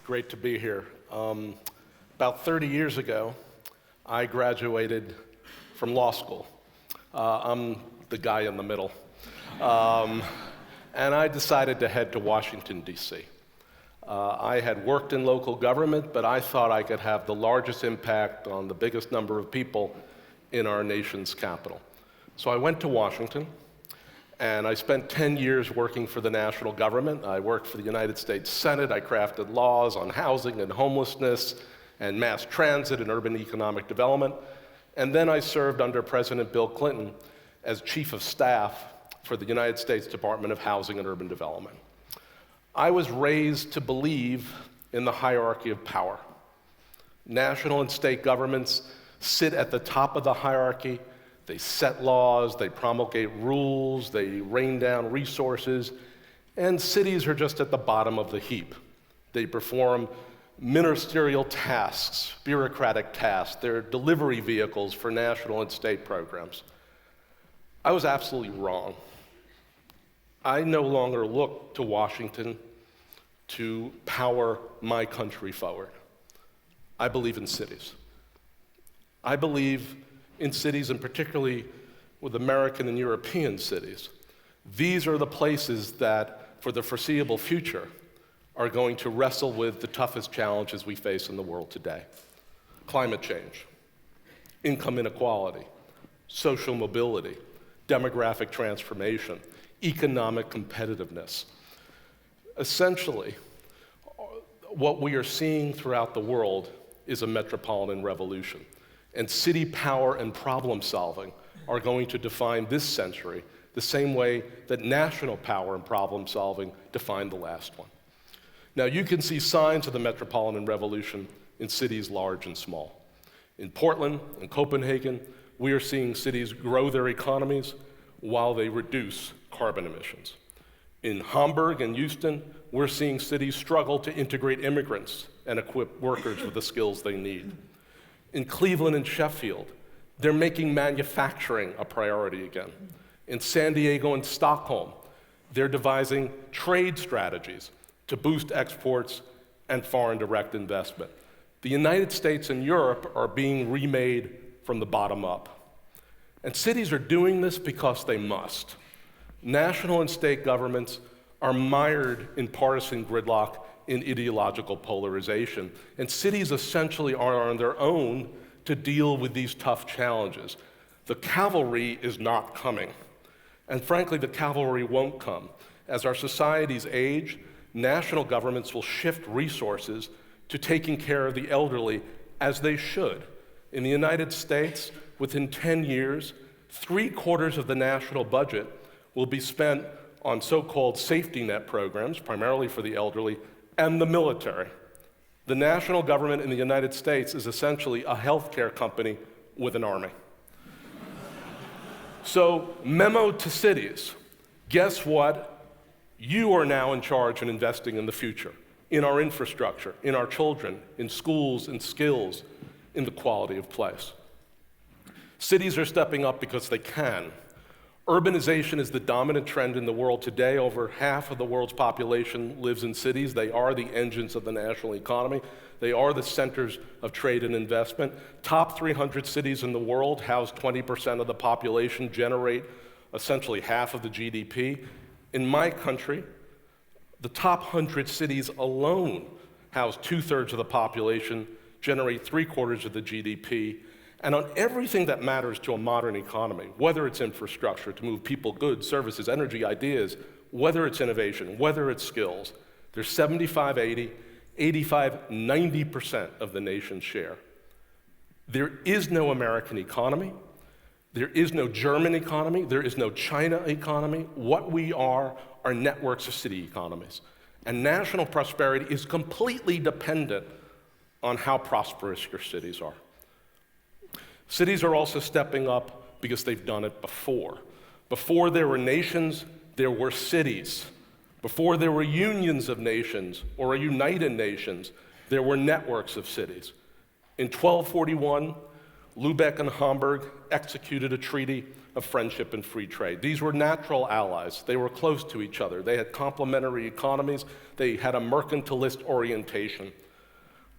Great to be here. About 30 years ago, I graduated from law school. I'm the guy in the middle. And I decided to head to Washington, D.C. I had worked in local government, but I thought I could have the largest impact on the biggest number of people in our nation's capital. So I went to Washington, and I spent 10 years working for the national government. I worked for the United States Senate. I crafted laws on housing and homelessness and mass transit and urban economic development. And then I served under President Bill Clinton as chief of staff for the United States Department of Housing and Urban Development. I was raised to believe in the hierarchy of power. National and state governments sit at the top of the hierarchy. They set laws, they promulgate rules, they rain down resources, and cities are just at the bottom of the heap. They perform ministerial tasks, bureaucratic tasks. They're delivery vehicles for national and state programs. I was absolutely wrong. I no longer look to Washington to power my country forward. I believe in cities. I believe in cities, and particularly with American and European cities. These are the places that, for the foreseeable future, are going to wrestle with the toughest challenges we face in the world today. Climate change, income inequality, social mobility, demographic transformation, economic competitiveness. Essentially, what we are seeing throughout the world is a metropolitan revolution. And city power and problem solving are going to define this century the same way that national power and problem solving defined the last one. Now, you can see signs of the Metropolitan Revolution in cities large and small. In Portland and Copenhagen, we are seeing cities grow their economies while they reduce carbon emissions. In Hamburg and Houston, we're seeing cities struggle to integrate immigrants and equip workers with the skills they need. In Cleveland and Sheffield, they're making manufacturing a priority again. In San Diego and Stockholm, they're devising trade strategies to boost exports and foreign direct investment. The United States and Europe are being remade from the bottom up. And cities are doing this because they must. National and state governments are mired in partisan gridlock, in ideological polarization. And cities essentially are on their own to deal with these tough challenges. The cavalry is not coming. And frankly, the cavalry won't come. As our societies age, national governments will shift resources to taking care of the elderly as they should. In the United States, within 10 years, 3/4 of the national budget will be spent on so-called safety net programs, primarily for the elderly, and the military. The national government in the United States is essentially a healthcare company with an army. So, memo to cities. Guess what? You are now in charge in investing in the future, in our infrastructure, in our children, in schools, in skills, in the quality of place. Cities are stepping up because they can. Urbanization is the dominant trend in the world today. Over half of the world's population lives in cities. They are the engines of the national economy. They are the centers of trade and investment. Top 300 cities in the world house 20% of the population, generate essentially half of the GDP. In my country, the top 100 cities alone house 2/3 of the population, generate 3/4 of the GDP, and on everything that matters to a modern economy, whether it's infrastructure to move people, goods, services, energy, ideas, whether it's innovation, whether it's skills, there's 75, 80, 85, 90% of the nation's share. There is no American economy. There is no German economy. There is no China economy. What we are networks of city economies. And national prosperity is completely dependent on how prosperous your cities are. Cities are also stepping up because they've done it before. Before there were nations, there were cities. Before there were unions of nations or a United Nations, there were networks of cities. In 1241, Lubeck and Hamburg executed a treaty of friendship and free trade. These were natural allies. They were close to each other. They had complementary economies. They had a mercantilist orientation.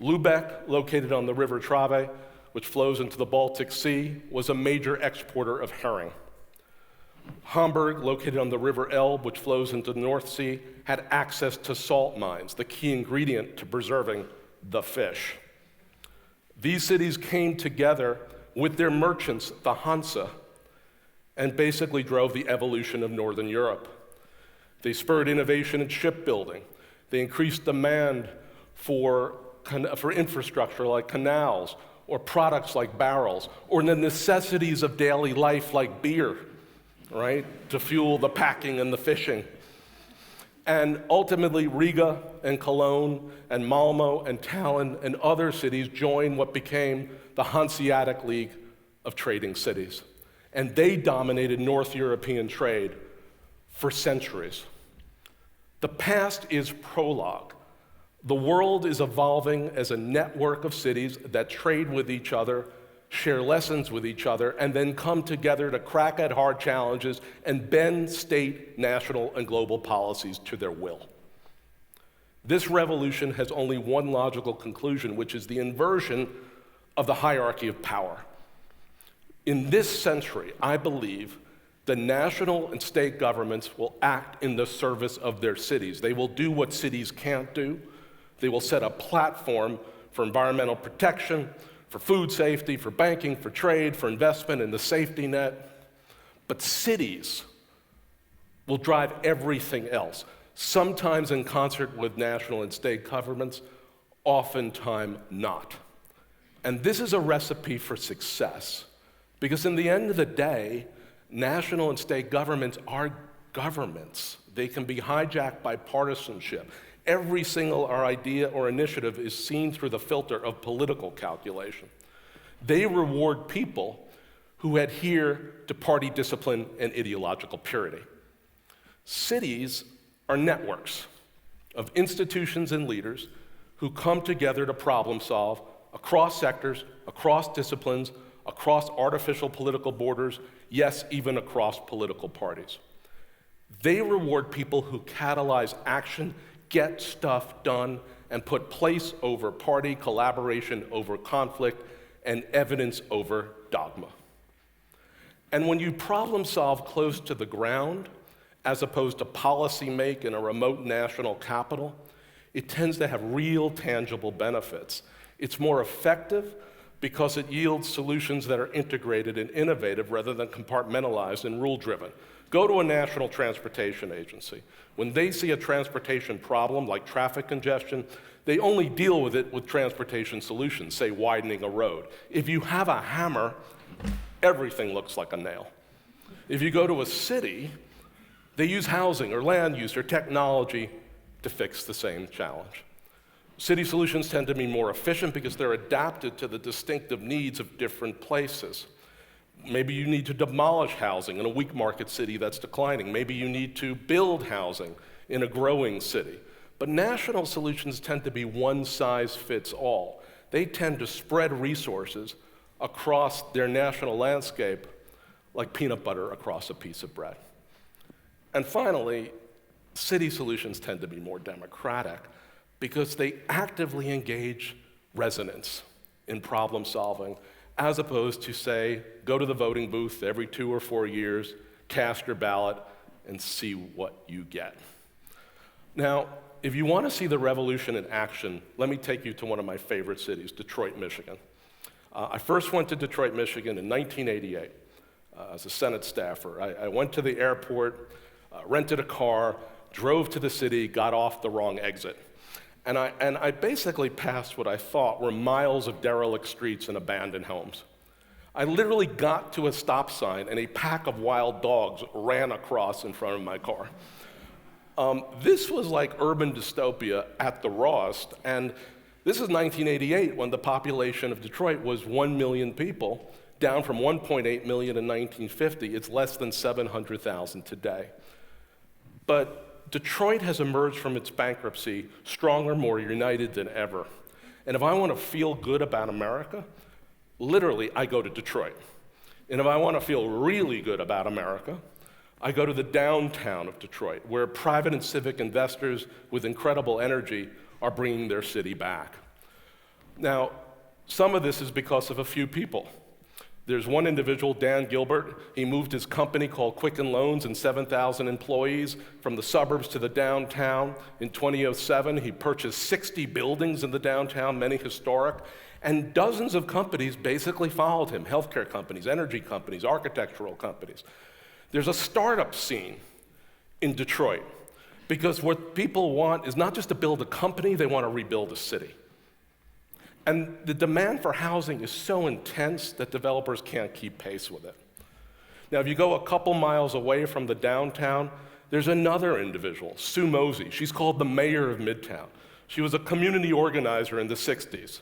Lubeck, located on the River Trave, which flows into the Baltic Sea, was a major exporter of herring. Hamburg, located on the River Elbe, which flows into the North Sea, had access to salt mines, the key ingredient to preserving the fish. These cities came together with their merchants, the Hansa, and basically drove the evolution of Northern Europe. They spurred innovation in shipbuilding. They increased demand for infrastructure like canals, or products like barrels, or the necessities of daily life like beer, right, to fuel the packing and the fishing. And ultimately, Riga and Cologne and Malmo and Tallinn and other cities joined what became the Hanseatic League of Trading Cities. And they dominated North European trade for centuries. The past is prologue. The world is evolving as a network of cities that trade with each other, share lessons with each other, and then come together to crack at hard challenges and bend state, national, and global policies to their will. This revolution has only one logical conclusion, which is the inversion of the hierarchy of power. In this century, I believe the national and state governments will act in the service of their cities. They will do what cities can't do. They will set a platform for environmental protection, for food safety, for banking, for trade, for investment in the safety net. But cities will drive everything else, sometimes in concert with national and state governments, oftentimes not. And this is a recipe for success, because in the end of the day, national and state governments are governments. They can be hijacked by partisanship. Every single idea or initiative is seen through the filter of political calculation. They reward people who adhere to party discipline and ideological purity. Cities are networks of institutions and leaders who come together to problem solve across sectors, across disciplines, across artificial political borders, yes, even across political parties. They reward people who catalyze action, get stuff done, and put place over party, collaboration over conflict, and evidence over dogma. And when you problem solve close to the ground, as opposed to policy make in a remote national capital, it tends to have real tangible benefits. It's more effective because it yields solutions that are integrated and innovative rather than compartmentalized and rule-driven. Go to a national transportation agency. When they see a transportation problem like traffic congestion, they only deal with it with transportation solutions, say widening a road. If you have a hammer, everything looks like a nail. If you go to a city, they use housing or land use or technology to fix the same challenge. City solutions tend to be more efficient because they're adapted to the distinctive needs of different places. Maybe you need to demolish housing in a weak market city that's declining. Maybe you need to build housing in a growing city. But national solutions tend to be one size fits all. They tend to spread resources across their national landscape like peanut butter across a piece of bread. And finally, city solutions tend to be more democratic because they actively engage residents in problem solving, as opposed to, say, go to the voting booth every 2 or 4 years, cast your ballot, and see what you get. Now, if you want to see the revolution in action, let me take you to one of my favorite cities, Detroit, Michigan. I first went to Detroit, Michigan in 1988 as a Senate staffer. I went to the airport, rented a car, drove to the city, got off the wrong exit. And I basically passed what I thought were miles of derelict streets and abandoned homes. I literally got to a stop sign and a pack of wild dogs ran across in front of my car. This was like urban dystopia at the rawest, and this is 1988 when the population of Detroit was 1 million people, down from 1.8 million in 1950. It's less than 700,000 today. But Detroit has emerged from its bankruptcy stronger, more united than ever. And if I want to feel good about America, literally, I go to Detroit. And if I want to feel really good about America, I go to the downtown of Detroit, where private and civic investors with incredible energy are bringing their city back. Now, some of this is because of a few people. There's one individual, Dan Gilbert. He moved his company called Quicken Loans and 7,000 employees from the suburbs to the downtown. In 2007, he purchased 60 buildings in the downtown, many historic, and dozens of companies basically followed him, healthcare companies, energy companies, architectural companies. There's a startup scene in Detroit because what people want is not just to build a company, they want to rebuild a city. And the demand for housing is so intense that developers can't keep pace with it. Now, if you go a couple miles away from the downtown, there's another individual, Sue Mosey. She's called the mayor of Midtown. She was a community organizer in the 60s.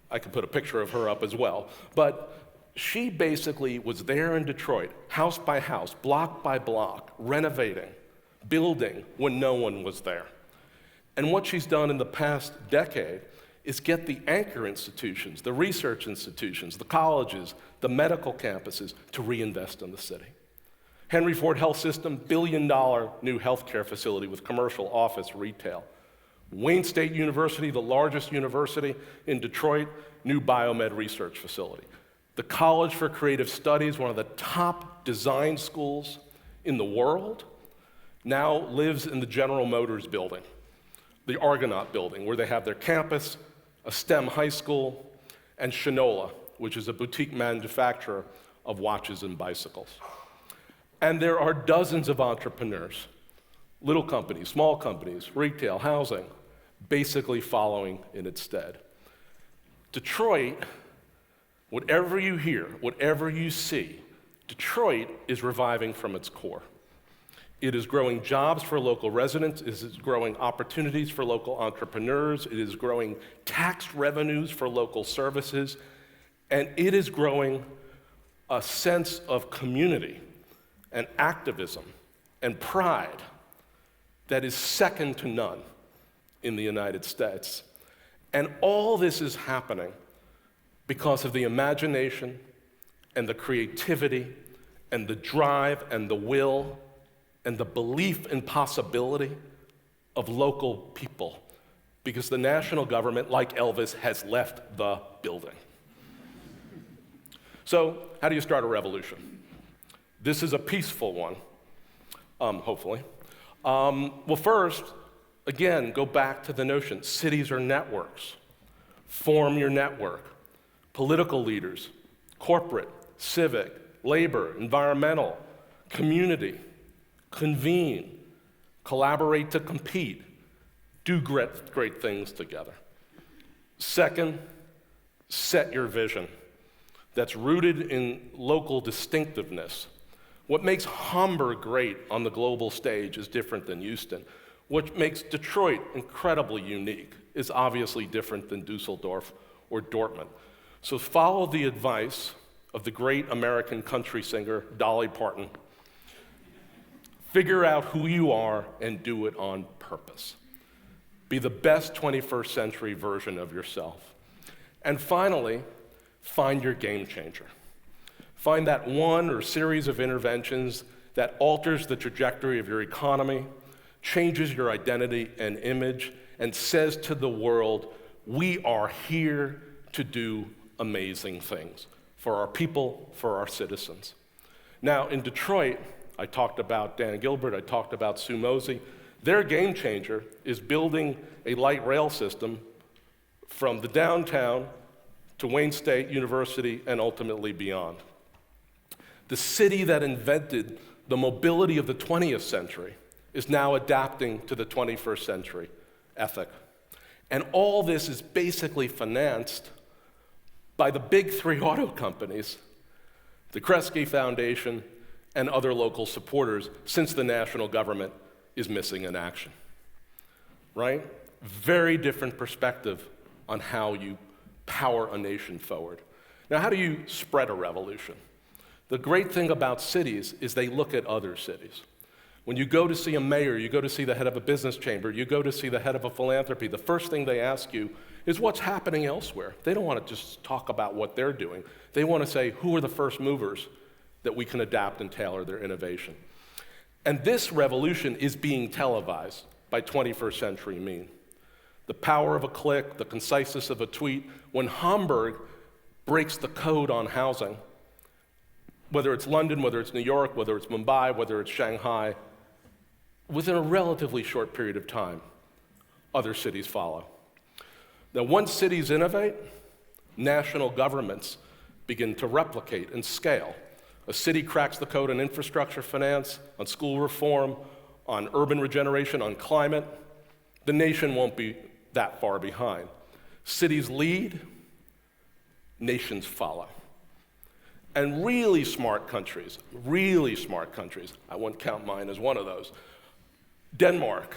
I could put a picture of her up as well. But she basically was there in Detroit, house by house, block by block, renovating, building when no one was there. And what she's done in the past decade is get the anchor institutions, the research institutions, the colleges, the medical campuses to reinvest in the city. Henry Ford Health System, $1 billion new healthcare facility with commercial, office, retail. Wayne State University, the largest university in Detroit, new biomed research facility. The College for Creative Studies, one of the top design schools in the world, now lives in the General Motors building, the Argonaut building, where they have their campus, a STEM high school, and Shinola, which is a boutique manufacturer of watches and bicycles. And there are dozens of entrepreneurs, little companies, small companies, retail, housing, basically following in its stead. Detroit, whatever you hear, whatever you see, Detroit is reviving from its core. It is growing jobs for local residents, it is growing opportunities for local entrepreneurs, it is growing tax revenues for local services, and it is growing a sense of community and activism and pride that is second to none in the United States. And all this is happening because of the imagination and the creativity and the drive and the will and the belief in possibility of local people, because the national government, like Elvis, has left the building. So, how do you start a revolution? This is a peaceful one, hopefully. Well, first, again, go back to the notion, cities are networks. Form your network. Political leaders, corporate, civic, labor, environmental, community, convene, collaborate to compete, do great things together. Second, set your vision that's rooted in local distinctiveness. What makes Hamburg great on the global stage is different than Houston. What makes Detroit incredibly unique is obviously different than Dusseldorf or Dortmund. So follow the advice of the great American country singer, Dolly Parton. Figure out who you are and do it on purpose. Be the best 21st century version of yourself. And finally, find your game changer. Find that one or series of interventions that alters the trajectory of your economy, changes your identity and image, and says to the world, we are here to do amazing things for our people, for our citizens. Now, in Detroit, I talked about Dan Gilbert, I talked about Sue Mosey. Their game changer is building a light rail system from the downtown to Wayne State University and ultimately beyond. The city that invented the mobility of the 20th century is now adapting to the 21st century ethic. And all this is basically financed by the big three auto companies, the Kresge Foundation, and other local supporters, since the national government is missing in action, right? Very different perspective on how you power a nation forward. Now, how do you spread a revolution? The great thing about cities is they look at other cities. When you go to see a mayor, you go to see the head of a business chamber, you go to see the head of a philanthropy, the first thing they ask you is what's happening elsewhere. They don't want to just talk about what they're doing. They want to say, who are the first movers that we can adapt and tailor their innovation? And this revolution is being televised by 21st century mean. The power of a click, the conciseness of a tweet. When Hamburg breaks the code on housing, whether it's London, whether it's New York, whether it's Mumbai, whether it's Shanghai, within a relatively short period of time, other cities follow. Now, once cities innovate, national governments begin to replicate and scale. A city cracks the code on infrastructure finance, on school reform, on urban regeneration, on climate. The nation won't be that far behind. Cities lead, nations follow. And really smart countries, I wouldn't count mine as one of those. Denmark,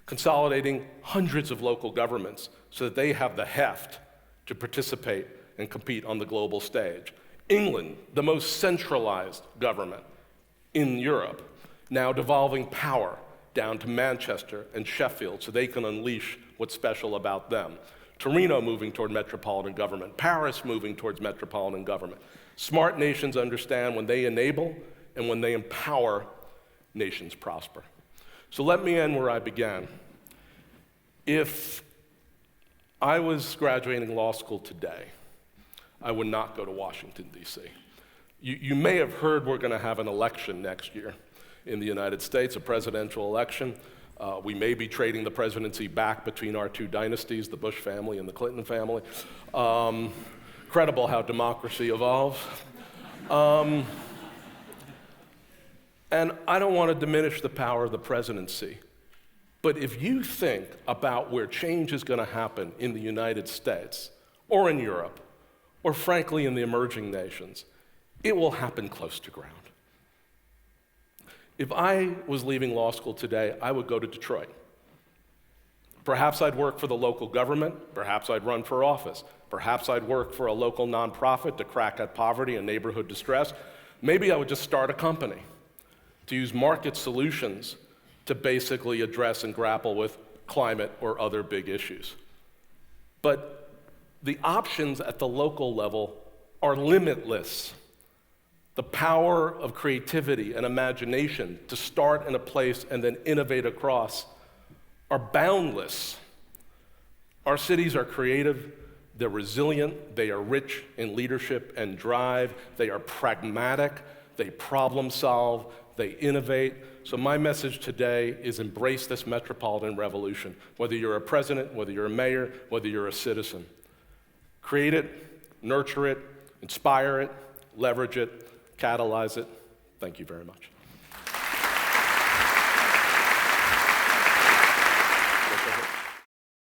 consolidating hundreds of local governments so that they have the heft to participate and compete on the global stage. England, the most centralized government in Europe, now devolving power down to Manchester and Sheffield so they can unleash what's special about them. Torino moving toward metropolitan government, Paris moving towards metropolitan government. Smart nations understand when they enable and when they empower, nations prosper. So let me end where I began. If I was graduating law school today, I would not go to Washington, D.C. You may have heard we're going to have an election next year in the United States, a presidential election. We may be trading the presidency back between our two dynasties, the Bush family and the Clinton family. Incredible how democracy evolves. And I don't want to diminish the power of the presidency, but if you think about where change is going to happen in the United States or in Europe, or frankly in the emerging nations, it will happen close to ground. If I was leaving law school today, I would go to Detroit. Perhaps I'd work for the local government, perhaps I'd run for office, perhaps I'd work for a local nonprofit to crack at poverty and neighborhood distress. Maybe I would just start a company to use market solutions to basically address and grapple with climate or other big issues. But the options at the local level are limitless. The power of creativity and imagination to start in a place and then innovate across are boundless. Our cities are creative, they're resilient, they are rich in leadership and drive, they are pragmatic, they problem solve, they innovate. So my message today is embrace this metropolitan revolution, whether you're a president, whether you're a mayor, whether you're a citizen. Create it, nurture it, inspire it, leverage it, catalyze it. Thank you very much.